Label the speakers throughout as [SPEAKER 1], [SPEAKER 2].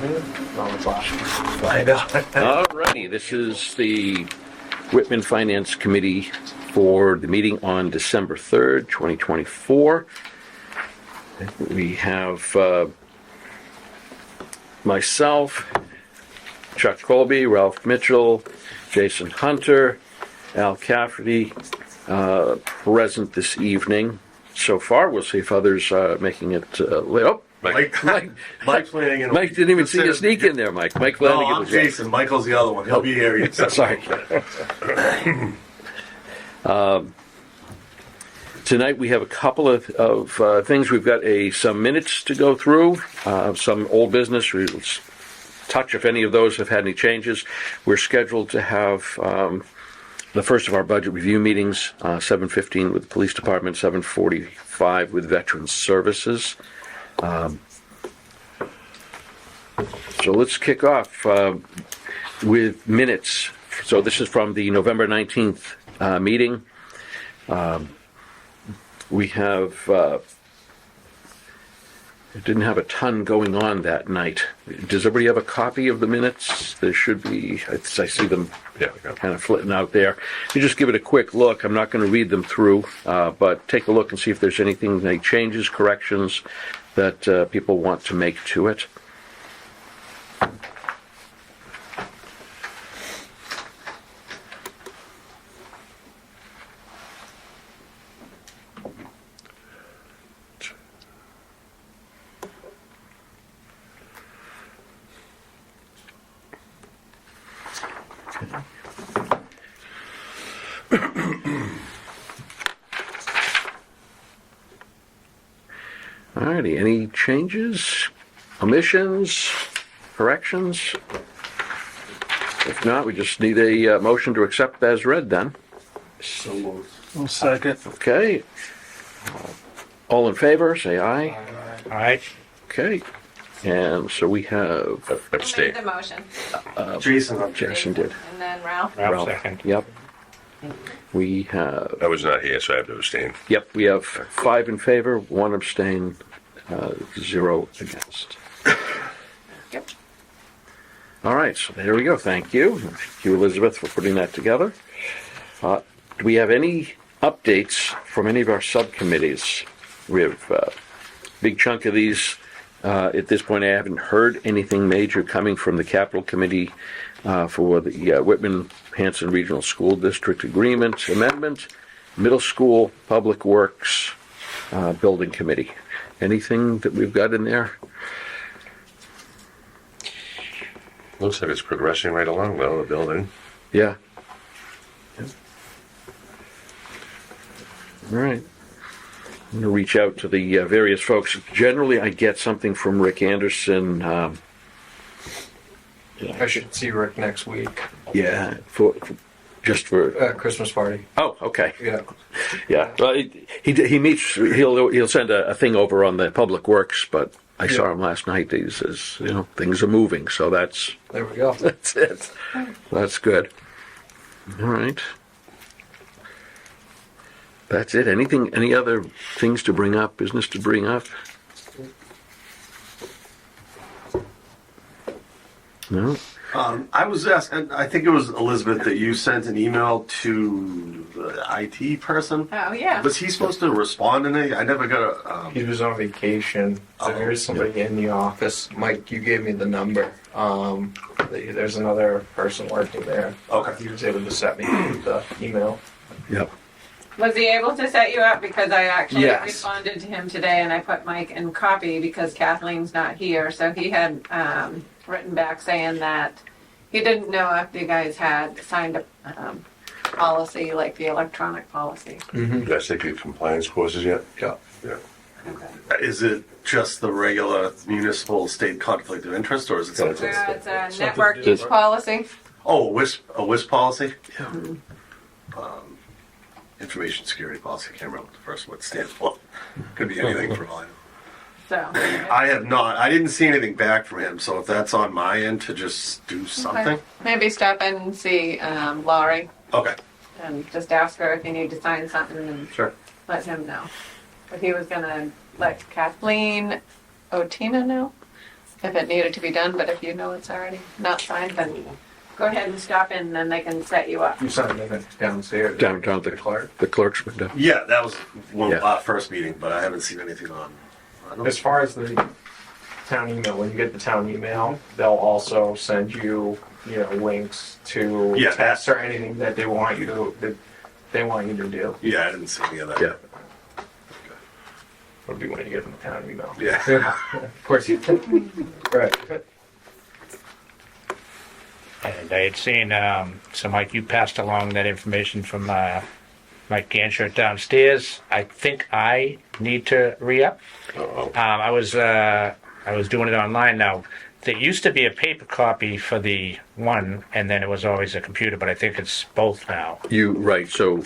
[SPEAKER 1] All righty, this is the Whitman Finance Committee for the meeting on December 3rd, 2024. We have myself, Chuck Colby, Ralph Mitchell, Jason Hunter, Al Cafferty present this evening. So far, we'll see if others are making it late. Oh,
[SPEAKER 2] Mike Flanagan.
[SPEAKER 1] Mike didn't even see you sneak in there, Mike. Mike Flanagan.
[SPEAKER 2] No, I'm Jason. Michael's the other one. He'll be here.
[SPEAKER 1] Sorry. Tonight we have a couple of things. We've got some minutes to go through, some old business. We'll touch if any of those have had any changes. We're scheduled to have the first of our budget review meetings, 7:15 with the police department, 7:45 with Veterans Services. So let's kick off with minutes. So this is from the November 19th meeting. We didn't have a ton going on that night. Does everybody have a copy of the minutes? There should be. I see them kind of flitting out there. You just give it a quick look. I'm not going to read them through, but take a look and see if there's anything, any changes, corrections that people want to make to it. Alrighty, any changes, omissions, corrections? If not, we just need a motion to accept as read then.
[SPEAKER 2] So moved.
[SPEAKER 3] I'll second.
[SPEAKER 1] Okay. All in favor, say aye.
[SPEAKER 3] Aye.
[SPEAKER 1] Okay. And so we have
[SPEAKER 4] Abstain. The motion.
[SPEAKER 1] Jason did.
[SPEAKER 4] And then Ralph.
[SPEAKER 3] Ralph second.
[SPEAKER 1] Yep. We have.
[SPEAKER 5] I was not here, so I have to abstain.
[SPEAKER 1] Yep, we have 5 in favor, 1 abstain, 0 against.
[SPEAKER 4] Yep.
[SPEAKER 1] All right, so there we go. Thank you. Thank you, Elizabeth, for putting that together. Do we have any updates from any of our subcommittees? We have a big chunk of these. At this point, I haven't heard anything major coming from the Capital Committee for the Whitman-Hanson Regional School District Agreement Amendment, Middle School, Public Works, Building Committee. Anything that we've got in there?
[SPEAKER 5] Looks like it's progressing right along, though, the building.
[SPEAKER 1] Yeah. All right. I'm going to reach out to the various folks. Generally, I get something from Rick Anderson.
[SPEAKER 6] I should see Rick next week.
[SPEAKER 1] Yeah, just for
[SPEAKER 6] Christmas party.
[SPEAKER 1] Oh, okay.
[SPEAKER 6] Yeah.
[SPEAKER 1] Yeah. Well, he meets. He'll send a thing over on the Public Works, but I saw him last night. He says, things are moving, so that's
[SPEAKER 6] There we go.
[SPEAKER 1] that's it. That's good. All right. That's it. Any other things to bring up, business to bring up? No?
[SPEAKER 2] I was asking, I think it was Elizabeth, that you sent an email to the IT person.
[SPEAKER 4] Oh, yeah.
[SPEAKER 2] Was he supposed to respond to anything? I never got a...
[SPEAKER 6] He was on vacation, so there's somebody in the office. Mike, you gave me the number. There's another person working there.
[SPEAKER 2] Okay.
[SPEAKER 6] He was able to set me with the email.
[SPEAKER 1] Yep.
[SPEAKER 4] Was he able to set you up? Because I actually
[SPEAKER 6] Yes.
[SPEAKER 4] responded to him today and I put Mike in copy because Kathleen's not here. So he had written back saying that he didn't know if you guys had signed a policy, like the electronic policy.
[SPEAKER 5] You guys take your compliance courses yet?
[SPEAKER 6] Yeah.
[SPEAKER 5] Yeah.
[SPEAKER 4] Okay.
[SPEAKER 2] Is it just the regular municipal state conflict of interest, or is it something?
[SPEAKER 4] So it's a network use policy.
[SPEAKER 2] Oh, a WISP policy?
[SPEAKER 1] Yeah.
[SPEAKER 2] Information security policy. I can't remember what the first one stands for. Could be anything for all I know.
[SPEAKER 4] So
[SPEAKER 2] I have not. I didn't see anything back from him, so if that's on my end to just do something.
[SPEAKER 4] okay. Maybe stop in and see Laurie
[SPEAKER 2] Okay.
[SPEAKER 4] and just ask her if you need to sign something and
[SPEAKER 2] Sure.
[SPEAKER 4] let him know. But he was gonna let Kathleen Otina know. if it needed to be done, but if you know it's already not signed, then go ahead and stop in, and then they can set you up.
[SPEAKER 6] You signed in downstairs.
[SPEAKER 1] Down the
[SPEAKER 6] clerk.
[SPEAKER 1] the clerk's window.
[SPEAKER 2] Yeah, that was one
[SPEAKER 1] Yeah.
[SPEAKER 2] first meeting, but I haven't seen anything on. I don't-
[SPEAKER 6] As far as the town email, when you get the town email, they'll also send you, links to
[SPEAKER 2] Yeah,
[SPEAKER 6] tests or anything that they want you to do.
[SPEAKER 2] Yeah, I didn't see any of that.
[SPEAKER 1] Yeah.
[SPEAKER 6] Would be when you get the town email.
[SPEAKER 2] Yeah.
[SPEAKER 6] Of course you did. Right.
[SPEAKER 3] And I had seen, so Mike, you passed along that information from Mike Ganshirt downstairs. I think I need to re-up.
[SPEAKER 5] Uh-oh.
[SPEAKER 3] I was doing it online now. There used to be a paper copy for the one, and then it was always a computer, but I think it's both now.
[SPEAKER 1] Right. So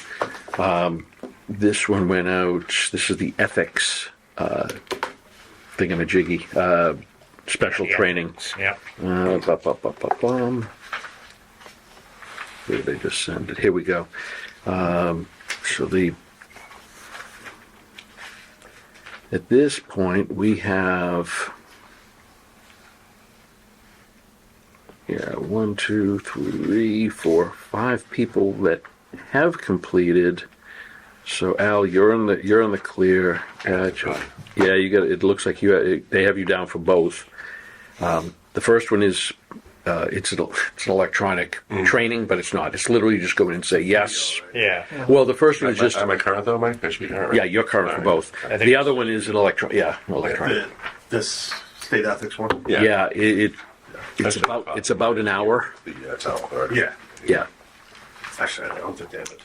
[SPEAKER 1] this one went out. This is the ethics thingamajiggy special training.
[SPEAKER 3] Yeah.
[SPEAKER 1] Where did they just send it? Here we go. So at this point we have 1, 2, 3, 4, 5 people that have completed. So Al, you're in the clear. Yeah, you got. It looks like they have you down for both. The first one is it's an electronic training, but it's not. It's literally just go in and say yes.
[SPEAKER 3] Yeah.
[SPEAKER 1] Well, the first one is just
[SPEAKER 5] Am I current though, Mike? I should be current, right?
[SPEAKER 1] yeah, you're current for both.
[SPEAKER 3] I think
[SPEAKER 1] The other one is an electronic.
[SPEAKER 2] This state ethics one.
[SPEAKER 1] Yeah, it's
[SPEAKER 5] That's
[SPEAKER 1] about an hour.
[SPEAKER 5] The town clerk.
[SPEAKER 2] Yeah.
[SPEAKER 1] Yeah.
[SPEAKER 2] Actually, I don't think they have it.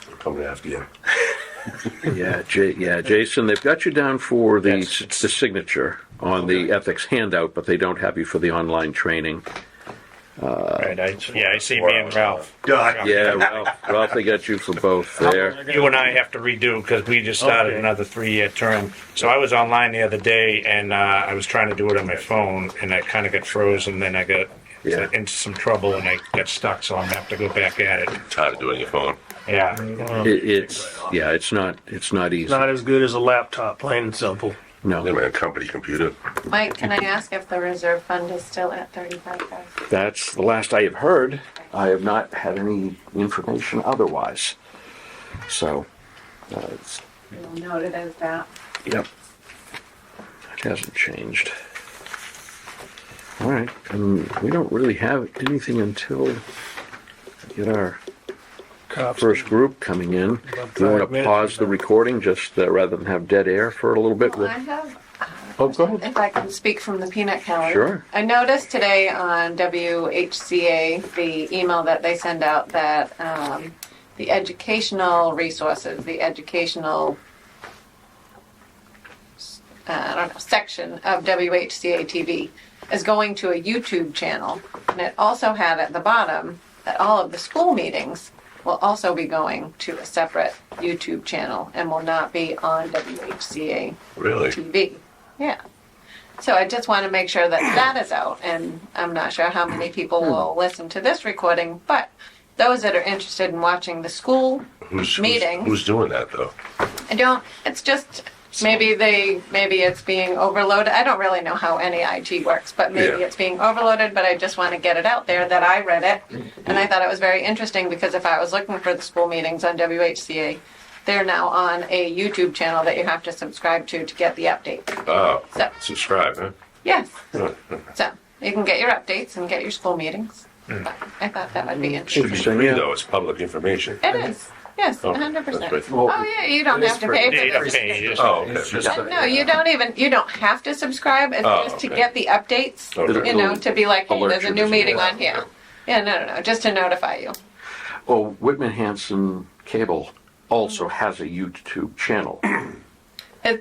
[SPEAKER 5] I'm coming after you.
[SPEAKER 1] Jason, they've got you down for the
[SPEAKER 3] Yes.
[SPEAKER 1] the signature on the ethics handout, but they don't have you for the online training.
[SPEAKER 3] Right. I see me and Ralph.
[SPEAKER 1] Yeah, Ralph, they got you for both there.
[SPEAKER 3] You and I have to redo because we just started another 3-year term. So I was online the other day and I was trying to do it on my phone and I kind of got frozen. Then I got into some trouble and I got stuck. So I'm gonna have to go back at it.
[SPEAKER 5] It's hard to do it on your phone.
[SPEAKER 3] Yeah.
[SPEAKER 1] It's not easy.
[SPEAKER 7] Not as good as a laptop, plain and simple.
[SPEAKER 1] No,
[SPEAKER 5] They're a company computer.
[SPEAKER 4] Mike, can I ask if the reserve fund is still at 35,000?
[SPEAKER 1] that's the last I have heard. I have not had any information otherwise. So,
[SPEAKER 4] We'll note it as that.
[SPEAKER 1] yep, it hasn't changed. All right, and we don't really have anything until we get our first group coming in. Do you want to pause the recording just rather than have dead air for a little bit?
[SPEAKER 4] Well, I have,
[SPEAKER 1] Oh, go ahead.
[SPEAKER 4] if I can speak from the peanut gallery.
[SPEAKER 1] Sure.
[SPEAKER 4] I noticed today on WHCA, the email that they send out, that the educational resources, the educational section of WHCA TV is going to a YouTube channel. And it also had at the bottom that all of the school meetings will also be going to a separate YouTube channel and will not be on WHCA
[SPEAKER 5] Really?
[SPEAKER 4] TV. Yeah. So I just want to make sure that that is out, and I'm not sure how many people will listen to this recording, but those that are interested in watching the school meeting.
[SPEAKER 5] Who's doing that though?
[SPEAKER 4] It's just, maybe it's being overloaded. I don't really know how any IT works, but maybe
[SPEAKER 5] Yeah.
[SPEAKER 4] it's being overloaded, but I just want to get it out there that I read it. And I thought it was very interesting because if I was looking for the school meetings on WHCA, they're now on a YouTube channel that you have to subscribe to get the updates.
[SPEAKER 5] Oh,
[SPEAKER 4] So-
[SPEAKER 5] subscribe, huh?
[SPEAKER 4] Yes.
[SPEAKER 5] Huh.
[SPEAKER 4] So you can get your updates and get your school meetings. But I thought that would be
[SPEAKER 5] Should
[SPEAKER 4] interesting.
[SPEAKER 5] be
[SPEAKER 1] Interesting,
[SPEAKER 5] free
[SPEAKER 1] yeah.
[SPEAKER 5] though. It's public information.
[SPEAKER 4] It is. Yes,
[SPEAKER 5] Oh,
[SPEAKER 4] 100%.
[SPEAKER 5] that's right.
[SPEAKER 4] Oh yeah, you don't have to pay
[SPEAKER 3] You
[SPEAKER 4] for
[SPEAKER 3] don't
[SPEAKER 4] this.
[SPEAKER 3] pay, you just-
[SPEAKER 5] Oh, okay.
[SPEAKER 6] It's just
[SPEAKER 4] No, you don't have to subscribe. It's
[SPEAKER 5] Oh,
[SPEAKER 4] just to
[SPEAKER 5] okay.
[SPEAKER 4] get the updates.
[SPEAKER 5] Okay.
[SPEAKER 4] You know, to be like, hey,
[SPEAKER 1] Alert
[SPEAKER 4] there's a
[SPEAKER 1] you
[SPEAKER 4] new
[SPEAKER 1] that
[SPEAKER 4] meeting
[SPEAKER 1] you-
[SPEAKER 4] on here. Yeah, no, just to notify you.
[SPEAKER 1] Well, Whitman Hanson Cable also has a YouTube channel.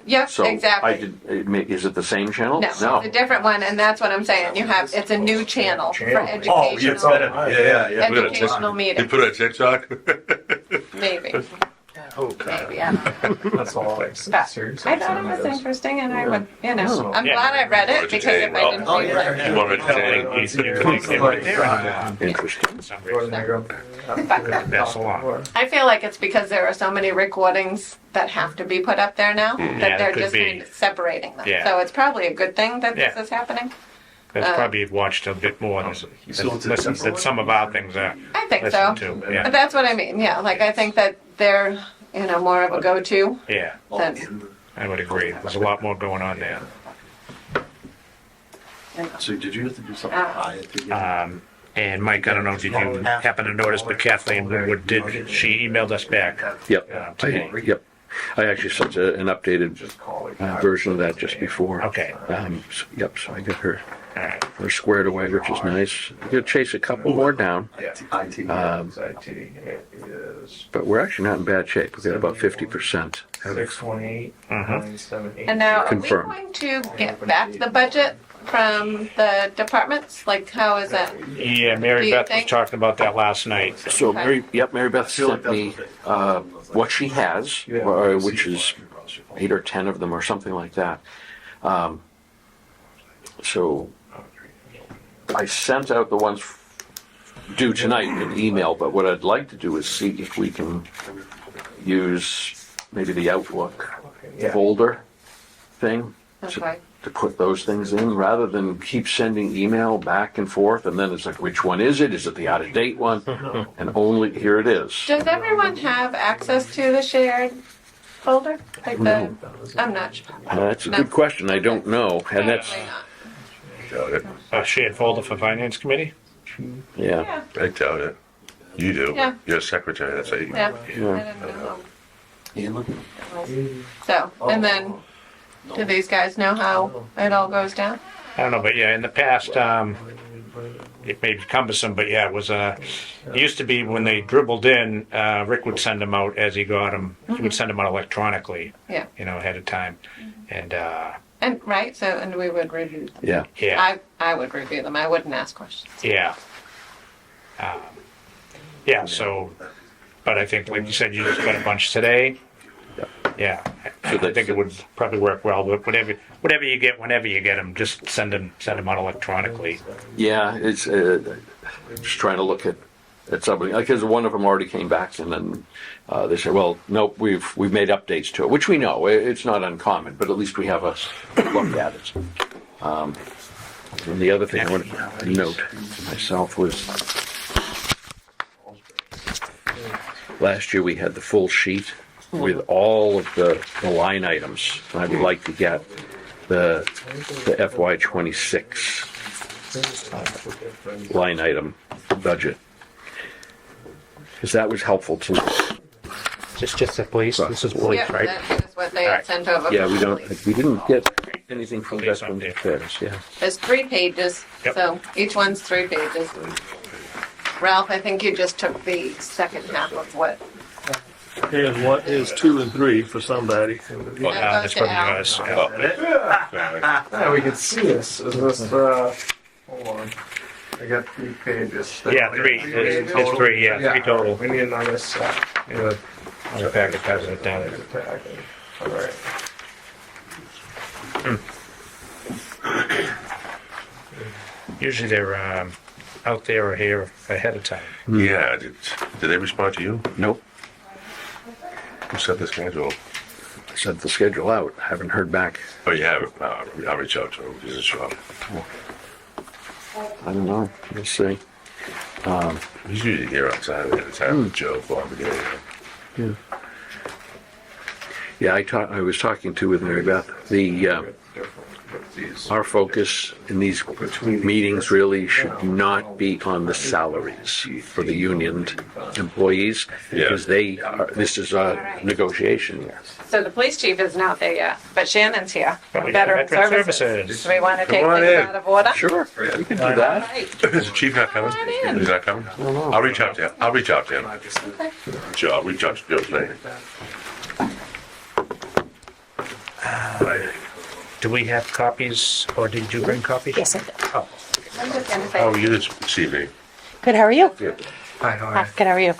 [SPEAKER 4] Yep,
[SPEAKER 1] So
[SPEAKER 4] exactly.
[SPEAKER 1] Is it the same channel?
[SPEAKER 4] No, it's a different one, and that's what I'm saying. It's a new channel for
[SPEAKER 2] Oh, yeah,
[SPEAKER 4] educational,
[SPEAKER 2] yeah.
[SPEAKER 5] Put it on
[SPEAKER 4] educational
[SPEAKER 5] You
[SPEAKER 4] meetings,
[SPEAKER 5] put it on TikTok?
[SPEAKER 4] maybe. maybe, I don't know.
[SPEAKER 6] That's all. Like,
[SPEAKER 4] But I thought it was interesting, and I would, you know, I'm glad I read it, because if I didn't read it.
[SPEAKER 5] You want me to take?
[SPEAKER 3] You can't get right there anymore.
[SPEAKER 1] Interesting.
[SPEAKER 3] For some reason. That's a lot.
[SPEAKER 4] I feel like it's because there are so many recordings that have to be put up there now,
[SPEAKER 3] Yeah,
[SPEAKER 4] that they're
[SPEAKER 3] that could
[SPEAKER 4] just
[SPEAKER 3] be.
[SPEAKER 4] kind of separating them.
[SPEAKER 3] Yeah.
[SPEAKER 4] So it's probably a good thing that this
[SPEAKER 3] Yeah.
[SPEAKER 4] is happening.
[SPEAKER 3] That's probably watched a bit more than some of our things are.
[SPEAKER 4] I think so.
[SPEAKER 3] Listened to, yeah.
[SPEAKER 4] But that's what I mean, yeah, like I think that they're, you know, more of a go-to
[SPEAKER 3] Yeah,
[SPEAKER 4] than,
[SPEAKER 3] I would agree. There's a lot more going on there.
[SPEAKER 2] So did you have to do something prior to getting?
[SPEAKER 3] And Mike, I don't know, did you happen to notice, but Kathleen Woodward did, she emailed us back.
[SPEAKER 1] Yep.
[SPEAKER 3] Today.
[SPEAKER 1] Yep. I actually sent an updated version of that just before.
[SPEAKER 3] Okay.
[SPEAKER 1] Yep. So I got her
[SPEAKER 3] All right.
[SPEAKER 1] squared away, which is nice. I'm gonna chase a couple more down,
[SPEAKER 2] IT.
[SPEAKER 1] but we're actually not in bad shape. We've got about 50%.
[SPEAKER 6] 618 978.
[SPEAKER 4] and now, are we
[SPEAKER 1] Confirmed.
[SPEAKER 4] going to get back the budget from the departments? Like, how is that?
[SPEAKER 3] Yeah,
[SPEAKER 4] Do
[SPEAKER 3] Mary
[SPEAKER 4] you
[SPEAKER 3] Beth was
[SPEAKER 4] think?
[SPEAKER 3] talking about that last night.
[SPEAKER 1] So Mary Beth sent me what she has, which is 8 or 10 of them or something like that. So I sent out the ones due tonight in email, but what I'd like to do is see if we can use maybe the Outlook folder thing
[SPEAKER 4] Okay.
[SPEAKER 1] to put those things in, rather than keep sending email back and forth, and then it's like, which one is it? Is it the out-of-date one? And only, here it is.
[SPEAKER 4] Does everyone have access to the shared folder? Like the, I'm not sure.
[SPEAKER 1] That's a good question. I don't know. And that's,
[SPEAKER 4] Apparently not.
[SPEAKER 5] Doubt it.
[SPEAKER 3] A shared folder for Finance Committee?
[SPEAKER 1] yeah.
[SPEAKER 4] Yeah,
[SPEAKER 5] I doubt it. You do.
[SPEAKER 4] Yeah.
[SPEAKER 5] You're a secretary. That's how you.
[SPEAKER 4] yeah, I
[SPEAKER 1] Yeah.
[SPEAKER 4] didn't know. So, and then, do these guys know how it all goes down?
[SPEAKER 3] I don't know, but yeah, in the past, it may be cumbersome, but yeah, it was, it used to be when they dribbled in, Rick would send them out as he got them. He would send them out electronically,
[SPEAKER 4] Yeah,
[SPEAKER 3] you know, ahead of time. And,
[SPEAKER 4] and, right, so, and we would review them.
[SPEAKER 1] Yeah.
[SPEAKER 3] yeah.
[SPEAKER 4] I would review them, I wouldn't ask questions.
[SPEAKER 3] Yeah. Yeah, so, but I think, like you said, you just got a bunch today. Yeah, I think it would probably work well, but whatever you get, whenever you get them, just send them out electronically.
[SPEAKER 1] Yeah, it's just trying to look at something, because one of them already came back, and then they said, well, nope, we've made updates to it, which we know, it's not uncommon, but at least we have a look at it. And the other thing I want to note myself was, last year we had the full sheet with all of the line items. I would like to get the FY26 line item budget, because that was helpful to me.
[SPEAKER 3] Just the police. This is police,
[SPEAKER 4] Yeah,
[SPEAKER 3] right?
[SPEAKER 4] that is what they
[SPEAKER 3] All
[SPEAKER 4] had
[SPEAKER 3] right.
[SPEAKER 4] sent over.
[SPEAKER 1] Yeah, we didn't get anything from
[SPEAKER 3] Police
[SPEAKER 1] Veterans
[SPEAKER 3] update.
[SPEAKER 1] Affairs, yeah.
[SPEAKER 4] There's 3 pages,
[SPEAKER 3] Yep.
[SPEAKER 4] so each one's 3 pages. Ralph, I think you just took the second half of what.
[SPEAKER 7] Here's what is 2 and 3 for somebody.
[SPEAKER 3] Well, that's probably yours. Yeah.
[SPEAKER 6] Yeah, we can see this. Is this the? Hold on. I got 3 pages.
[SPEAKER 3] Yeah, 3. It's 3, yeah, 3 total.
[SPEAKER 6] We need another set.
[SPEAKER 3] The packet has it down.
[SPEAKER 6] All right.
[SPEAKER 3] Usually they're out there or here ahead of time.
[SPEAKER 5] Yeah. Did they respond to you?
[SPEAKER 1] Nope,
[SPEAKER 5] Who set the schedule?
[SPEAKER 1] I sent the schedule out, haven't heard back.
[SPEAKER 5] Oh, you have it. I'll reach out to him. He's a shop.
[SPEAKER 1] I don't know, we'll see.
[SPEAKER 5] He's usually here on Saturday. It's having Joe Bombadil.
[SPEAKER 1] Yeah, I was talking with Mary Beth, our focus in these meetings really should not be on the salaries for the union employees, because this is a negotiation year.
[SPEAKER 4] So the police chief isn't out there yet, but Shannon's here.
[SPEAKER 3] But we got
[SPEAKER 4] Veteran
[SPEAKER 3] Veteran
[SPEAKER 4] Services.
[SPEAKER 3] Services.
[SPEAKER 4] Do we want to take
[SPEAKER 5] Come on
[SPEAKER 4] things
[SPEAKER 5] in.
[SPEAKER 4] out of order?
[SPEAKER 1] Sure, we can do that.
[SPEAKER 4] Right.
[SPEAKER 5] Is the chief not coming?
[SPEAKER 4] Come on in.
[SPEAKER 5] He's not coming? I'll reach out to him. Sure, I'll reach out to Joe today.
[SPEAKER 3] Do we have copies, or did you bring copies?
[SPEAKER 8] Yes, I do.
[SPEAKER 3] Oh,
[SPEAKER 4] I'm just gonna
[SPEAKER 5] How are
[SPEAKER 4] say,
[SPEAKER 5] you this evening?
[SPEAKER 8] Good, how are you?
[SPEAKER 6] Hi, how are you?
[SPEAKER 8] Good, how are you?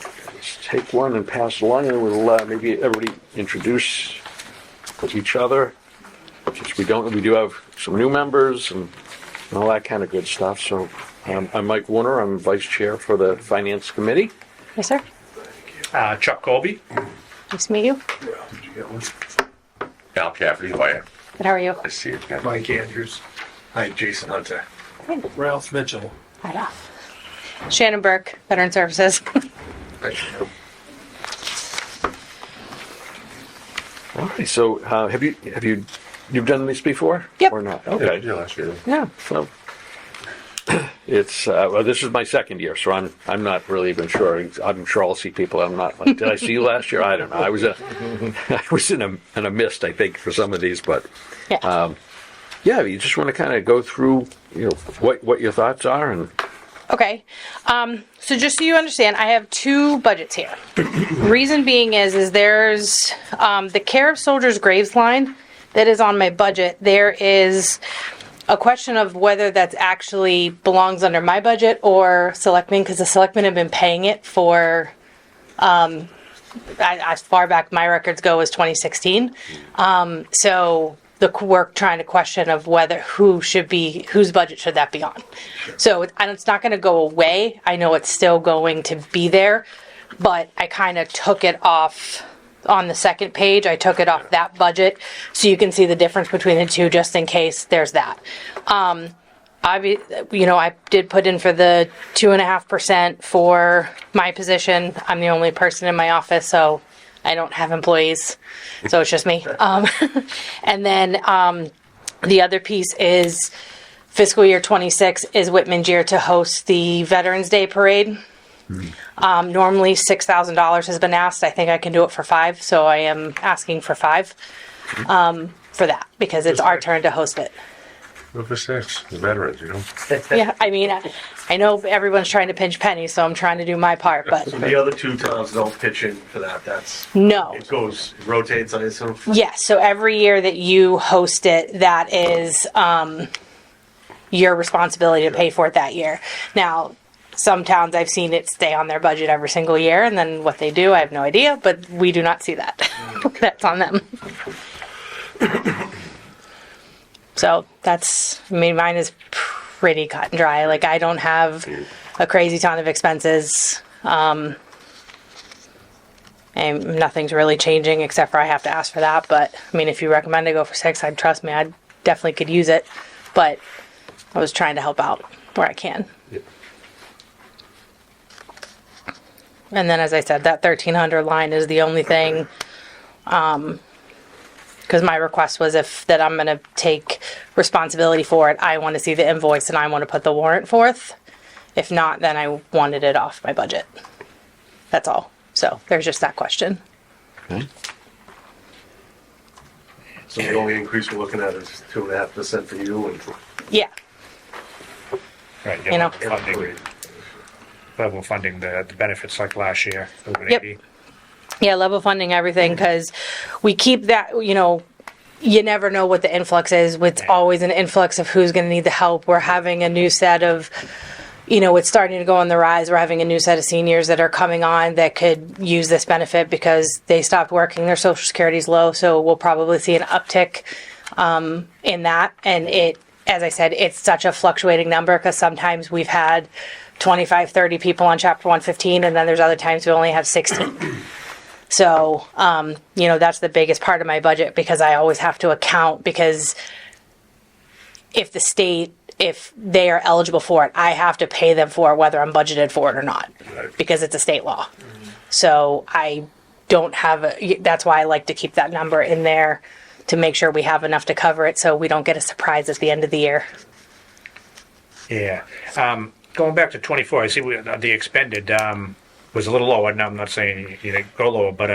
[SPEAKER 1] let's take one and pass it along, and we'll maybe everybody introduce each other. Just we do have some new members and all that kind of good stuff. So I'm Mike Warner. I'm vice chair for the finance committee.
[SPEAKER 8] Yes, sir.
[SPEAKER 3] Chuck Colby.
[SPEAKER 8] Nice to meet you.
[SPEAKER 5] Al Cafferty, how are you?
[SPEAKER 8] Good, how are you?
[SPEAKER 5] I see it.
[SPEAKER 2] Mike Andrews. Hi, Jason Hunter.
[SPEAKER 7] Ralph Mitchell.
[SPEAKER 8] Hi, Ralph. Shannon Burke, Veteran Services.
[SPEAKER 1] All right. So have you've done this before?
[SPEAKER 8] Yep.
[SPEAKER 1] Or not?
[SPEAKER 5] Okay.
[SPEAKER 1] Okay.
[SPEAKER 5] Yeah, last year.
[SPEAKER 1] Yeah. So it's well, this is my second year, so I'm not really even sure. I'm sure I'll see people. I'm not like, did I see you last year? I don't know. I was in a mist, I think, for some of these, but
[SPEAKER 8] Yeah.
[SPEAKER 1] yeah, you just want to kind of go through, what your thoughts are, and
[SPEAKER 8] Okay. So just so you understand, I have two budgets here. Reason being is there's the Care of Soldiers Graves line that is on my budget. There is a question of whether that's actually belongs under my budget or selectmen, because the selectmen have been paying it for as far back my records go as 2016. So we're trying to question of whether whose budget should that be on. So it's not going to go away. I know it's still going to be there, but I kind of took it off on the second page. I took it off that budget so you can see the difference between the two, just in case there's that. I did put in for the 2.5% for my position. I'm the only person in my office, so I don't have employees, so it's just me. And then the other piece is fiscal year 26 is Whitman's year to host the Veterans Day Parade. Normally $6,000 has been asked. I think I can do it for $5,000, so I am asking for $5,000 for that because it's our turn to host it.
[SPEAKER 5] Go for 6, the veterans,
[SPEAKER 8] Yeah, I mean, I know everyone's trying to pinch pennies, so I'm trying to do my part, but
[SPEAKER 2] The other two towns don't pitch in for that.
[SPEAKER 8] no.
[SPEAKER 2] It rotates, I assume.
[SPEAKER 8] Yes, so every year that you host it, that is your responsibility to pay for it that year. Now, some towns I've seen it stay on their budget every single year, and then what they do, I have no idea, but we do not see that. That's on them. So mine is pretty cut and dry. Like, I don't have a crazy ton of expenses. And nothing's really changing except for I have to ask for that. But I mean, if you recommend I go for 6, trust me, I definitely could use it. But I was trying to help out where I can.
[SPEAKER 5] Yeah.
[SPEAKER 8] And then, as I said, that 1,300 line is the only thing. Because my request was that I'm going to take responsibility for it. I want to see the invoice and I want to put the warrant forth. If not, then I wanted it off my budget. That's all. So there's just that question.
[SPEAKER 1] okay.
[SPEAKER 2] So the only increase we're looking at is 2.5% for you and
[SPEAKER 8] Yeah.
[SPEAKER 3] Right.
[SPEAKER 8] You know.
[SPEAKER 3] Level funding the benefits like last year.
[SPEAKER 8] Yep. Yeah, level funding everything, because we keep that, you never know what the influx is. It's always an influx of who's going to need the help. We're having a new set of, it's starting to go on the rise. We're having a new set of seniors that are coming on that could use this benefit because they stopped working. Their Social Security is low, so we'll probably see an uptick in that. And as I said, it's such a fluctuating number because sometimes we've had 25, 30 people on Chapter 115, and then there's other times we only have 16. So, that's the biggest part of my budget because I always have to account, because if they are eligible for it, I have to pay them for it whether I'm budgeted for it or not, because it's a state law. So I don't that's why I like to keep that number in there to make sure we have enough to cover it so we don't get a surprise at the end of the year.
[SPEAKER 3] Yeah. Going back to 24, I see the expended was a little lower. Now, I'm not saying you didn't go lower, but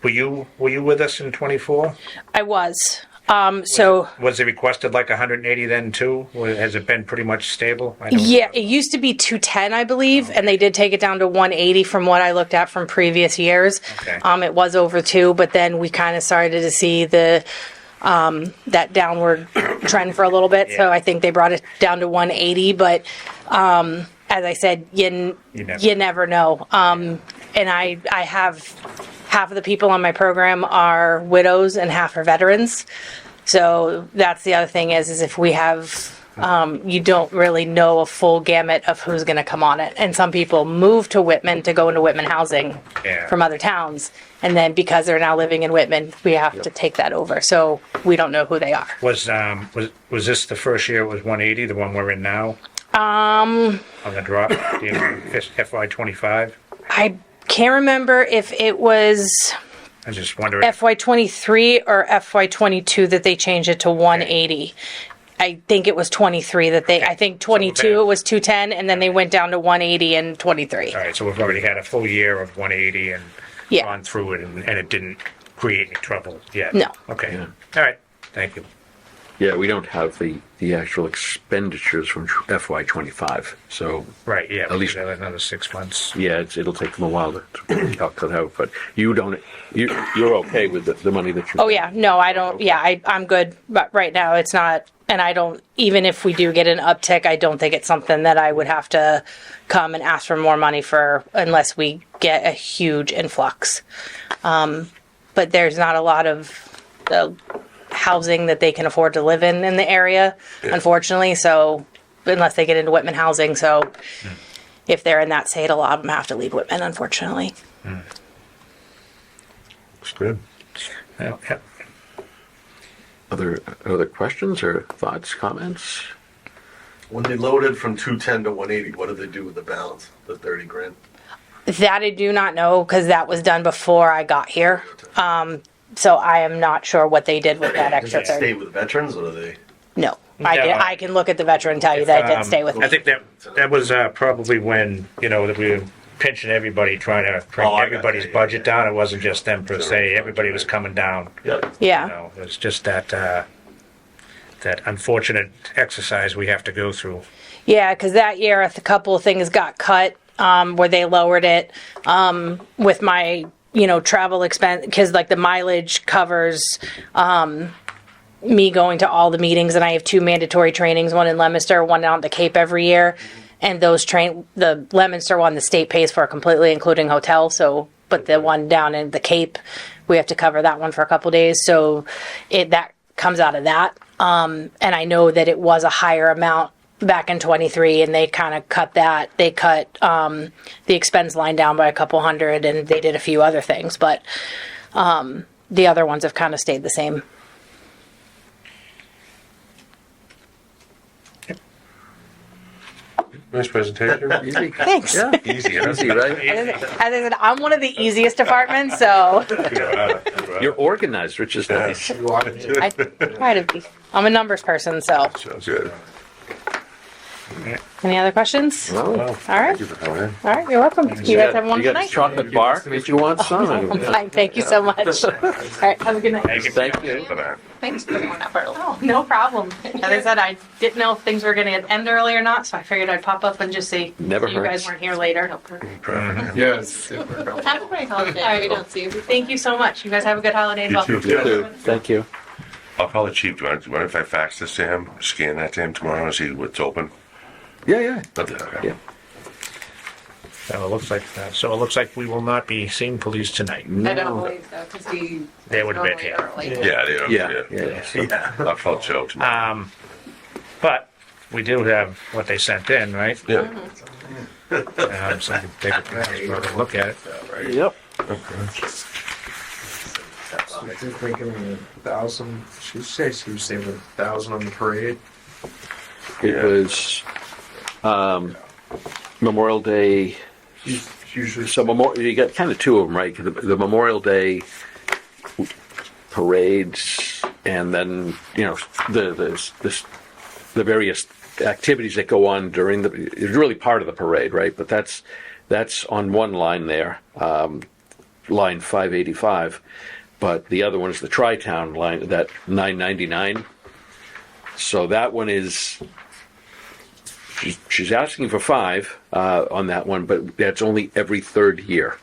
[SPEAKER 3] were you with us in 24?
[SPEAKER 8] I was. So
[SPEAKER 3] was it requested like 180 then too? Has it been pretty much stable? I don't
[SPEAKER 8] yeah,
[SPEAKER 3] know.
[SPEAKER 8] it used to be 210, I believe, and they did take it down to 180 from what I looked at from previous years.
[SPEAKER 3] Okay.
[SPEAKER 8] It was over 2, but then we kind of started to see that downward trend for a little bit. So
[SPEAKER 3] Yeah.
[SPEAKER 8] I think they brought it down to 180, but as I said, you never know. And I have half of the people on my program are widows and half are veterans. So that's the other thing is if we have, you don't really know a full gamut of who's going to come on it. And some people move to Whitman to go into Whitman housing from other towns. And then because they're now living in Whitman, we have to take that over. So we don't know who they are.
[SPEAKER 3] Was this the first year it was 180, the one we're in now? On the drop, FY25?
[SPEAKER 8] I can't remember if it was
[SPEAKER 3] I just wondering.
[SPEAKER 8] FY23 or FY22 that they changed it to 180. I think it was 23 that I think 22 it was 210 and then they went down to 180 and 23.
[SPEAKER 3] All right, so we've already had a full year of 180 and gone through it and it didn't create any trouble yet?
[SPEAKER 8] No.
[SPEAKER 3] Okay.
[SPEAKER 1] Yeah.
[SPEAKER 3] All right, thank you.
[SPEAKER 1] Yeah, we don't have the actual expenditures from FY25, so.
[SPEAKER 3] Right, yeah,
[SPEAKER 1] At least-
[SPEAKER 3] another 6 months.
[SPEAKER 1] Yeah, it'll take them a while to calculate that out, but you're okay with the money that you.
[SPEAKER 8] Oh yeah, no, I don't. Yeah, I'm good. But right now it's not, and I don't. Even if we do get an uptick, I don't think it's something that I would have to come and ask for more money for unless we get a huge influx. But there's not a lot of housing that they can afford to live in the area, unfortunately. So unless they get into Whitman housing, so if they're in that state, a lot of them have to leave Whitman, unfortunately.
[SPEAKER 5] It's good.
[SPEAKER 3] Yeah.
[SPEAKER 1] Other questions or thoughts, comments?
[SPEAKER 2] When they loaded from 210 to 180, what did they do with the balance, the 30 grand?
[SPEAKER 8] That I do not know because that was done before I got here. So I am not sure what they did with that
[SPEAKER 2] Does
[SPEAKER 8] extra
[SPEAKER 2] that stay
[SPEAKER 8] 30.
[SPEAKER 2] with veterans, or do they?
[SPEAKER 8] No,
[SPEAKER 3] No.
[SPEAKER 8] I can look at the veteran and tell you that it didn't stay with
[SPEAKER 3] I
[SPEAKER 8] me.
[SPEAKER 3] think that was probably when, that we were pinching everybody, trying to bring
[SPEAKER 2] I got
[SPEAKER 3] everybody's
[SPEAKER 2] that,
[SPEAKER 3] budget down. It wasn't just them per se. Everybody was coming down.
[SPEAKER 2] Yep.
[SPEAKER 8] Yeah,
[SPEAKER 3] It was just that unfortunate exercise we have to go through.
[SPEAKER 8] yeah, because that year a couple of things got cut where they lowered it with my travel expense because like the mileage covers me going to all the meetings, and I have 2 mandatory trainings, one in Leominster, one out in the Cape every year. And those the Leominster one, the state pays for completely, including hotel. So, but the one down in the Cape, we have to cover that one for a couple days. So, that comes out of that. And I know that it was a higher amount back in 23, and they kind of cut that. They cut the expense line down by a couple hundred, and they did a few other things. But the other ones have kind of stayed the same.
[SPEAKER 5] Nice presentation.
[SPEAKER 1] Easy.
[SPEAKER 8] Thanks.
[SPEAKER 1] Yeah,
[SPEAKER 5] Easy, huh?
[SPEAKER 1] easy, right?
[SPEAKER 8] As I said, I'm one of the easiest departments, so
[SPEAKER 1] You're organized, which is nice.
[SPEAKER 8] I try to be. I'm a numbers person, so.
[SPEAKER 5] Sounds good.
[SPEAKER 8] Any other questions?
[SPEAKER 1] Well,
[SPEAKER 8] All right.
[SPEAKER 5] Thank you for coming in.
[SPEAKER 8] All right, you're welcome. You guys have one
[SPEAKER 1] You got a
[SPEAKER 8] tonight?
[SPEAKER 1] chocolate bar if you want some.
[SPEAKER 8] Fine, thank you so much. All right, have a good night.
[SPEAKER 1] Thank you.
[SPEAKER 5] For that.
[SPEAKER 4] Thanks for going up early.
[SPEAKER 8] Oh, no problem. As I said, I didn't know if things were going to end early or not, so I figured I'd pop up and just see.
[SPEAKER 1] Never
[SPEAKER 8] You guys
[SPEAKER 1] hurts.
[SPEAKER 8] weren't here later.
[SPEAKER 6] Yes.
[SPEAKER 4] Have a great holiday.
[SPEAKER 8] All right.
[SPEAKER 4] We don't see you.
[SPEAKER 8] Thank you so much. You guys have a good holiday as
[SPEAKER 5] You
[SPEAKER 8] well.
[SPEAKER 5] too.
[SPEAKER 1] You too. Thank you.
[SPEAKER 5] I'll call the chief. Do you want if I fax this to him, scan that to him tomorrow and see what's open?
[SPEAKER 1] Yeah.
[SPEAKER 5] Okay.
[SPEAKER 1] Yeah.
[SPEAKER 3] So it looks like we will not be seeing police tonight.
[SPEAKER 4] I don't believe so because he.
[SPEAKER 3] They would have been
[SPEAKER 4] normally
[SPEAKER 3] here.
[SPEAKER 4] early.
[SPEAKER 5] Yeah, they are.
[SPEAKER 1] Yeah.
[SPEAKER 5] I'll call Joe tomorrow.
[SPEAKER 3] But we do have what they sent in, right?
[SPEAKER 5] Yeah.
[SPEAKER 3] So we can take a look at it.
[SPEAKER 1] Yep.
[SPEAKER 6] I think thinking 1,000. She was saving 1,000 on the parade.
[SPEAKER 1] It was Memorial Day.
[SPEAKER 6] Usually,
[SPEAKER 1] So you got kind of 2 of them, right? The Memorial Day parades, and then the various activities that go on during it's really part of the parade, right? But that's on one line there, line 585. But the other one is the Tri-Town line, that 999. So that one is. She's asking for 5 on that one, but that's only every 3rd year.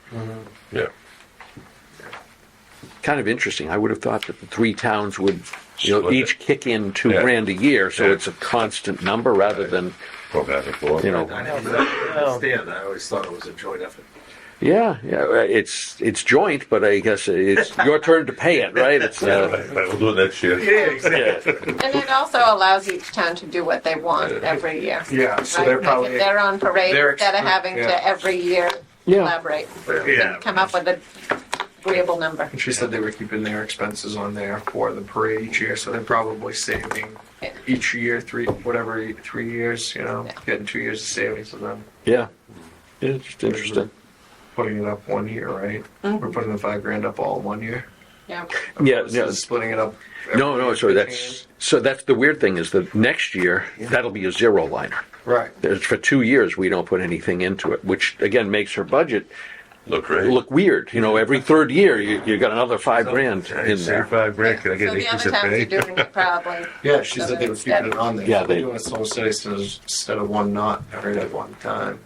[SPEAKER 5] Yeah.
[SPEAKER 1] kind of interesting. I would have thought that the three towns would,
[SPEAKER 5] Split
[SPEAKER 1] each
[SPEAKER 5] it.
[SPEAKER 1] kick in $2
[SPEAKER 5] Yeah.
[SPEAKER 1] grand a year, so
[SPEAKER 5] Yeah.
[SPEAKER 1] it's a constant number rather than,
[SPEAKER 5] Go back and forth.
[SPEAKER 1] you know.
[SPEAKER 2] I didn't understand. I always thought it was a joint effort.
[SPEAKER 1] Yeah, it's joint, but I guess it's your turn to pay it, right? It's
[SPEAKER 5] Right, we'll do it next year.
[SPEAKER 2] Yeah, exactly.
[SPEAKER 4] And it also allows each town to do what they want every year.
[SPEAKER 6] Yeah, so
[SPEAKER 4] Right?
[SPEAKER 6] they're
[SPEAKER 4] Like
[SPEAKER 6] probably
[SPEAKER 4] if they're on parade,
[SPEAKER 6] they're
[SPEAKER 4] instead of
[SPEAKER 6] expe-
[SPEAKER 4] having
[SPEAKER 6] yeah.
[SPEAKER 4] to every year
[SPEAKER 1] Yeah.
[SPEAKER 4] collaborate,
[SPEAKER 6] Yeah.
[SPEAKER 4] come up with an agreeable number.
[SPEAKER 6] And she said they were keeping their expenses on there for the parade each year, so they're probably saving each year, 3 years,
[SPEAKER 4] Yeah.
[SPEAKER 6] getting 2 years of savings and then
[SPEAKER 1] yeah, it's just interesting.
[SPEAKER 6] putting it up 1 year, right? We're putting the $5,000 up all in 1 year.
[SPEAKER 4] Yeah.
[SPEAKER 1] Yeah,
[SPEAKER 6] Opposed
[SPEAKER 1] yeah.
[SPEAKER 6] to splitting it up. every
[SPEAKER 1] No,
[SPEAKER 6] year
[SPEAKER 1] so
[SPEAKER 6] if they
[SPEAKER 1] that's the weird thing is that next year that'll be a zero liner.
[SPEAKER 6] can. Right.
[SPEAKER 1] There's, for 2 years we don't put anything into it, which again makes her budget
[SPEAKER 5] Look great.
[SPEAKER 1] look weird. Every third year you got another $5,000 in there.
[SPEAKER 5] $5,000. Can I get
[SPEAKER 4] So
[SPEAKER 5] an
[SPEAKER 4] the
[SPEAKER 5] increase
[SPEAKER 4] other
[SPEAKER 5] of
[SPEAKER 4] towns
[SPEAKER 5] pay?
[SPEAKER 4] are doing it probably.
[SPEAKER 6] Yeah, she said they were keeping it on there.
[SPEAKER 1] Yeah,
[SPEAKER 6] So
[SPEAKER 1] they-
[SPEAKER 6] they're doing it so steady instead of one knot every at one time.